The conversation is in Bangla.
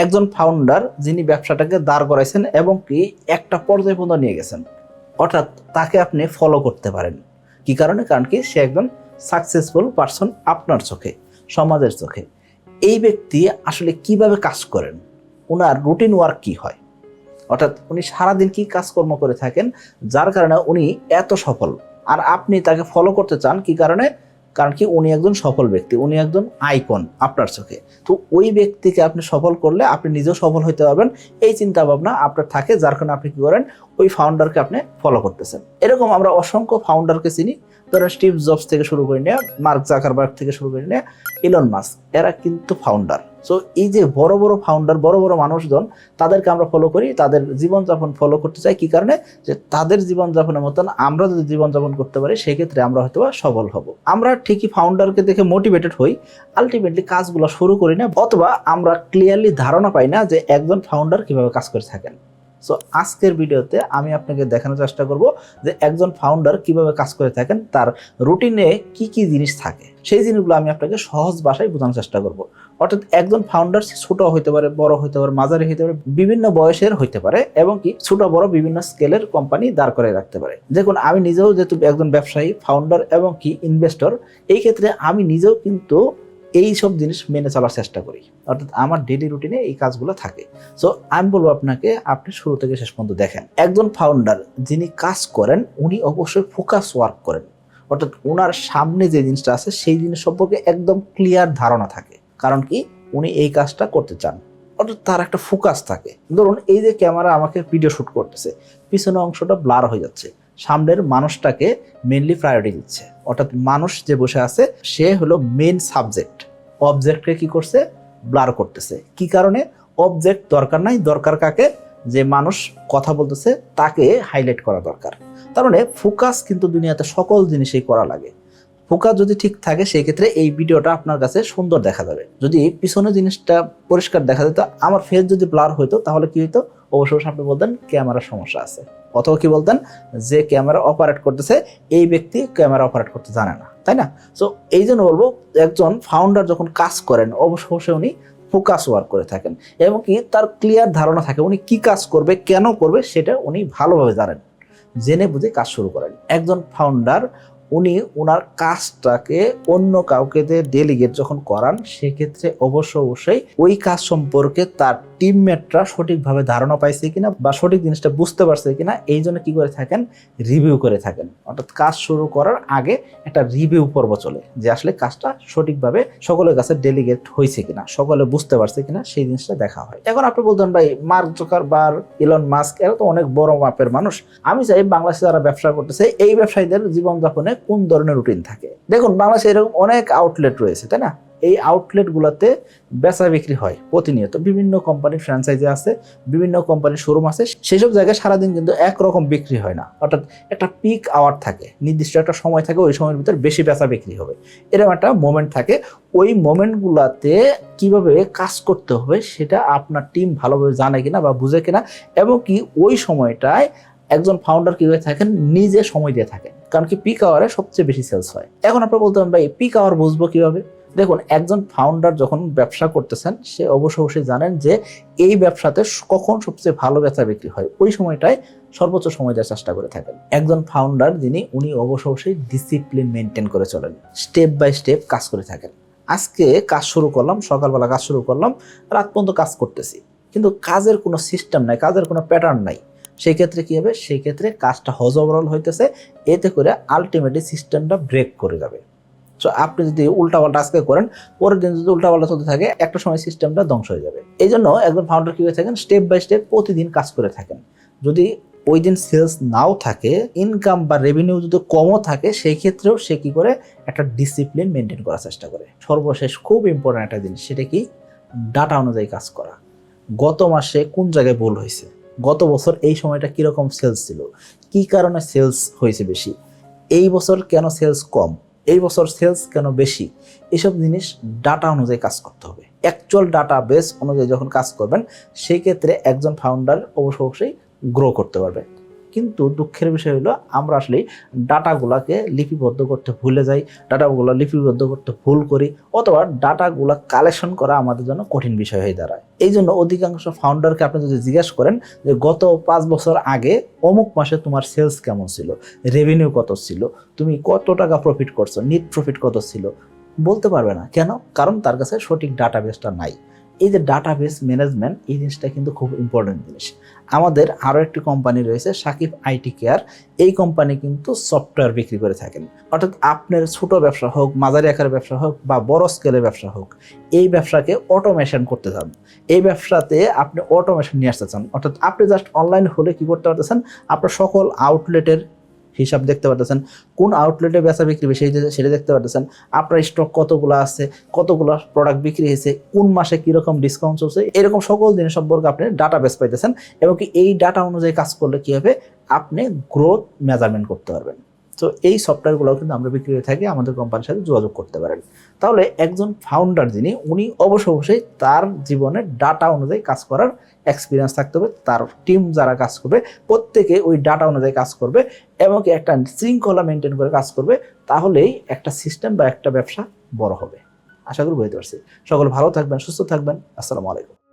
একজন ফাউন্ডার যিনি ব্যবসাটাকে দাঁড় করাইছেন এবং কি একটা পর্যায় পর্যন্ত নিয়ে গেছেন, অর্থাৎ তাকে আপনি ফলো করতে পারেন। কি কারণে? কারণ কি সে একজন সাকসেসফুল পারসন আপনার চোখে, সমাজের চোখে। এই ব্যক্তি আসলে কিভাবে কাজ করেন, ওনার রুটিন ওয়ার্ক কি হয়, অর্থাৎ উনি সারাদিন কি কাজকর্ম করে থাকেন যার কারণে উনি এত সফল, আর আপনি তাকে ফলো করতে চান কি কারণে? কারণ কি উনি একজন সফল ব্যক্তি, উনি একজন আইকন আপনার চোখে। তো ওই ব্যক্তিকে আপনি সফল করলে আপনি নিজেও সফল হতে পারবেন, এই চিন্তা ভাবনা আপনার থাকে, যার কারণে আপনি কি করেন? ওই ফাউন্ডারকে আপনি ফলো করতেছেন। এরকম আমরা অসংখ্য ফাউন্ডারকে চিনি, ধরেন স্টিভ জবস থেকে শুরু করে নিয়ে, মার্ক জাকারবার্গ থেকে শুরু করে নিয়ে, ইলন মাস্ক, এরা কিন্তু ফাউন্ডার। সো এই যে বড় বড় ফাউন্ডার, বড় বড় মানুষজন, তাদেরকে আমরা ফলো করি, তাদের জীবনযাপন ফলো করতে চাই। কি কারণে? যে তাদের জীবনযাপনের মতন আমরা যদি জীবনযাপন করতে পারি, সেক্ষেত্রে আমরা হয়তো সফল হব। আমরা ঠিকই ফাউন্ডারকে দেখে মোটিভেটেড হই, আলটিমেটলি কাজগুলো শুরু করি না, অথবা আমরা ক্লিয়ারলি ধারণা পাই না যে একজন ফাউন্ডার কিভাবে কাজ করে থাকেন। সো আজকের ভিডিওতে আমি আপনাকে দেখানোর চেষ্টা করব যে একজন ফাউন্ডার কিভাবে কাজ করে থাকেন, তার রুটিনে কি কি জিনিস থাকে, সেই জিনিসগুলো আমি আপনাকে সহজ ভাষায় বোঝানোর চেষ্টা করব। অর্থাৎ একজন ফাউন্ডার ছোট হইতে পারে, বড় হইতে পারে, মাঝারি হইতে পারে, বিভিন্ন বয়সের হইতে পারে, এবং কি ছোট বড় বিভিন্ন স্কেলের কোম্পানি দাঁড় করে রাখতে পারে। দেখুন, আমি নিজেও যেহেতু একজন ব্যবসায়ী, ফাউন্ডার এবং কি ইনভেস্টর, এই ক্ষেত্রে আমি নিজেও কিন্তু এই সব জিনিস মেনে চলার চেষ্টা করি, অর্থাৎ আমার ডেইলি রুটিনে এই কাজগুলো থাকে। সো আমি বলবো আপনাকে, আপনি শুরু থেকে শেষ পর্যন্ত দেখেন। একজন ফাউন্ডার যিনি কাজ করেন, উনি অবশ্যই ফোকাস ওয়ার্ক করেন, অর্থাৎ ওনার সামনে যে জিনিসটা আছে সেই জিনিস সম্পর্কে একদম ক্লিয়ার ধারণা থাকে। কারণ কি উনি এই কাজটা করতে চান, অর্থাৎ তার একটা ফোকাস থাকে। ধরুন এই যে ক্যামেরা আমাকে ভিডিও শুট করতেছে, পিছনের অংশটা ব্লার হয়ে যাচ্ছে, সামনের মানুষটাকে মেইনলি প্রায়োরিটি দিচ্ছে, অর্থাৎ মানুষ যে বসে আছে সে হলো মেইন সাবজেক্ট, অবজেক্টকে কি করছে? ব্লার করতেছে। কি কারণে? অবজেক্ট দরকার নাই, দরকার কাকে? যে মানুষ কথা বলতেছে তাকে হাইলাইট করা দরকার। তার মানে ফোকাস কিন্তু দুনিয়াতে সকল জিনিসেই করা লাগে। ফোকাস যদি ঠিক থাকে, সেই ক্ষেত্রে এই ভিডিওটা আপনার কাছে সুন্দর দেখা যাবে। যদি পিছনে জিনিসটা পরিষ্কার দেখা যেত, আমার ফেস যদি ব্লার হইতো, তাহলে কি হইতো? অবশ্যই আপনি বলতেন ক্যামেরার সমস্যা আছে, অথবা কি বলতেন? যে ক্যামেরা অপারেট করতেছে এই ব্যক্তি ক্যামেরা অপারেট করতে জানে না, তাই না? সো এই জন্য বলবো, একজন ফাউন্ডার যখন কাজ করেন, অবশ্যই উনি ফোকাস ওয়ার্ক করে থাকেন, এবং কি তার ক্লিয়ার ধারণা থাকে উনি কি কাজ করবে, কেন করবে, সেটা উনি ভালোভাবে জানেন, জেনে বুঝে কাজ শুরু করেন। একজন ফাউন্ডার উনি ওনার কাজটাকে অন্য কাউকে ডেলিগেট যখন করান, সেক্ষেত্রে অবশ্যই ওই কাজ সম্পর্কে তার টিমমেটরা সঠিকভাবে ধারণা পাইছে কিনা বা সঠিক জিনিসটা বুঝতে পারছে কিনা, এই জন্য কি করে থাকেন? রিভিউ করে থাকেন। অর্থাৎ কাজ শুরু করার আগে একটা রিভিউ পর্ব চলে, যে আসলে কাজটা সঠিকভাবে সকলের কাছে ডেলিগেট হয়েছে কিনা, সকলে বুঝতে পারছে কিনা, সেই জিনিসটা দেখা হয়। এখন আপনি বলতেন, ভাই মার্ক জাকারবার্গ, ইলন মাস্ক, এরা তো অনেক বড় মাপের মানুষ, আমি চাই বাংলাদেশে যারা ব্যবসা করতেছে এই ব্যবসায়ীদের জীবনযাপনে কোন ধরনের রুটিন থাকে। দেখুন, বাংলাদেশে এরকম অনেক আউটলেট রয়েছে, তাই না? এই আউটলেট গুলাতে বেচা বিক্রি হয় প্রতিনিয়ত, বিভিন্ন কোম্পানির ফ্র্যাঞ্চাইজি আছে, বিভিন্ন কোম্পানির শোরুম আছে, সেসব জায়গায় সারাদিন কিন্তু একরকম বিক্রি হয় না। অর্থাৎ একটা পিক আওয়ার থাকে, নির্দিষ্ট একটা সময় থাকে, ওই সময়ের ভিতর বেশি বেচা বিক্রি হবে, এরকম একটা মোমেন্ট থাকে। ওই মোমেন্টগুলোতে কিভাবে কাজ করতে হবে সেটা আপনার টিম ভালোভাবে জানে কিনা বা বুঝে কিনা, এবং কি ওই সময়টায় একজন ফাউন্ডার কি হয়ে থাকেন? নিজে সময় দিয়ে থাকেন। কারণ কি পিক আওয়ারে সবচেয়ে বেশি সেলস হয়। এখন আপনারা বলতে পারেন, ভাই পিক আওয়ার বুঝবো কিভাবে? দেখুন, একজন ফাউন্ডার যখন ব্যবসা করতেছেন, সে অবশ্যই জানেন যে এই ব্যবসাতে কখন সবচেয়ে ভালো বেচা বিক্রি হয়, ওই সময়টায় সর্বোচ্চ সময় দেওয়ার চেষ্টা করে থাকেন। একজন ফাউন্ডার যিনি, উনি অবশ্যই ডিসিপ্লিন মেনটেন করে চলেন, স্টেপ বাই স্টেপ কাজ করে থাকেন। আজকে কাজ শুরু করলাম, সকালবেলা কাজ শুরু করলাম, রাত পর্যন্ত কাজ করতেছি, কিন্তু কাজের কোনো সিস্টেম নাই, কাজের কোনো প্যাটার্ন নাই। সেই ক্ষেত্রে কি হবে? সেই ক্ষেত্রে কাজটা হজবরল হইতেছে, এতে করে আলটিমেটলি সিস্টেমটা ব্রেক করে যাবে। সো আপনি যদি উল্টাপাল্টা আজকে করেন, পরের দিন যদি উল্টাপাল্টা চলতে থাকে, একটা সময় সিস্টেমটা ধ্বংস হয়ে যাবে। এই জন্য একজন ফাউন্ডার কি হয়ে থাকেন? স্টেপ বাই স্টেপ প্রতিদিন কাজ করে থাকেন। যদি ওই দিন সেলস নাও থাকে, ইনকাম বা রেভিনিউ যদি কমও থাকে, সেই ক্ষেত্রেও সে কি করে? একটা ডিসিপ্লিন মেনটেন করার চেষ্টা করে। সর্বশেষ খুব ইম্পর্টেন্ট একটা জিনিস, সেটা কি? ডাটা অনুযায়ী কাজ করা। গত মাসে কোন জায়গায় ভুল হয়েছে, গত বছর এই সময়টা কিরকম সেলস ছিল, কি কারণে সেলস হয়েছে বেশি, এই বছর কেন সেলস কম, এই বছর সেলস কেন বেশি, এসব জিনিস ডাটা অনুযায়ী কাজ করতে হবে। অ্যাকচুয়াল ডাটা বেস অনুযায়ী যখন কাজ করবেন, সেই ক্ষেত্রে একজন ফাউন্ডার অবশ্যই গ্রো করতে পারবে। কিন্তু দুঃখের বিষয় হলো আমরা আসলে ডাটাগুলোকে লিপিবদ্ধ করতে ভুলে যাই, ডাটাগুলো লিপিবদ্ধ করতে ভুল করি, অথবা ডাটাগুলো কালেকশন করা আমাদের জন্য কঠিন বিষয় হয়ে দাঁড়ায়। এই জন্য অধিকাংশ ফাউন্ডারকে আপনি যদি জিজ্ঞাসা করেন যে গত 5 বছর আগে অমুক মাসে তোমার সেলস কেমন ছিল, রেভিনিউ কত ছিল, তুমি কত টাকা প্রফিট করছো, নেট প্রফিট কত ছিল, বলতে পারবে না। কেন? কারণ তার কাছে সঠিক ডাটাবেসটা নাই। এই যে ডাটাবেস ম্যানেজমেন্ট, এই জিনিসটা কিন্তু খুব ইম্পর্টেন্ট জিনিস। আমাদের আরও একটি কোম্পানি রয়েছে সাকিব আইটি কেয়ার। এই কোম্পানি কিন্তু সফটওয়্যার বিক্রি করে থাকেন। অর্থাৎ আপনার ছোট ব্যবসা হোক, মাঝারি আকারের ব্যবসা হোক বা বড় স্কেলের ব্যবসা হোক, এই ব্যবসাকে অটোমেশন করতে চান, এই ব্যবসাতে আপনি অটোমেশন নিয়ে আসতে চান। অর্থাৎ আপনি জাস্ট অনলাইন হলে কি করতে পারতেছেন, আপনার সকল আউটলেটের হিসাব দেখতে পারতেছেন, কোন আউটলেটে বেচা বিক্রি বেশি হয়েছে সেটা দেখতে পারতেছেন, আপনার স্টক কতগুলো আছে, কতগুলো প্রোডাক্ট বিক্রি হয়েছে, কোন মাসে কীরকম ডিসকাউন্ট চলছে, এরকম সকল জিনিস সম্পর্কে আপনি ডাটা বেস পাইতেছেন। এবং কি এই ডাটা অনুযায়ী কাজ করলে কী হবে, আপনি গ্রোথ মেজারমেন্ট করতে পারবেন। তো এই সফটওয়্যারগুলো কিন্তু আমরা বিক্রি করে থাকি, আমাদের কোম্পানির সাথে যোগাযোগ করতে পারেন। তাহলে একজন ফাউন্ডার উনি অবশ্যই তার জীবনে ডাটা অনুযায়ী কাজ করার এক্সপিরিয়েন্স থাকতে হবে। তার টিম যারা কাজ করবে প্রত্যেকে ওই ডাটা অনুযায়ী কাজ করবে এবং একটা শৃঙ্খলা মেনটেন করে কাজ করবে। তাহলেই একটা সিস্টেম বা একটা ব্যবসা বড় হবে। আশা করি বুঝতে পারছি। সকলে ভালো থাকবেন, সুস্থ থাকবেন। আসসালামু আলাইকুম।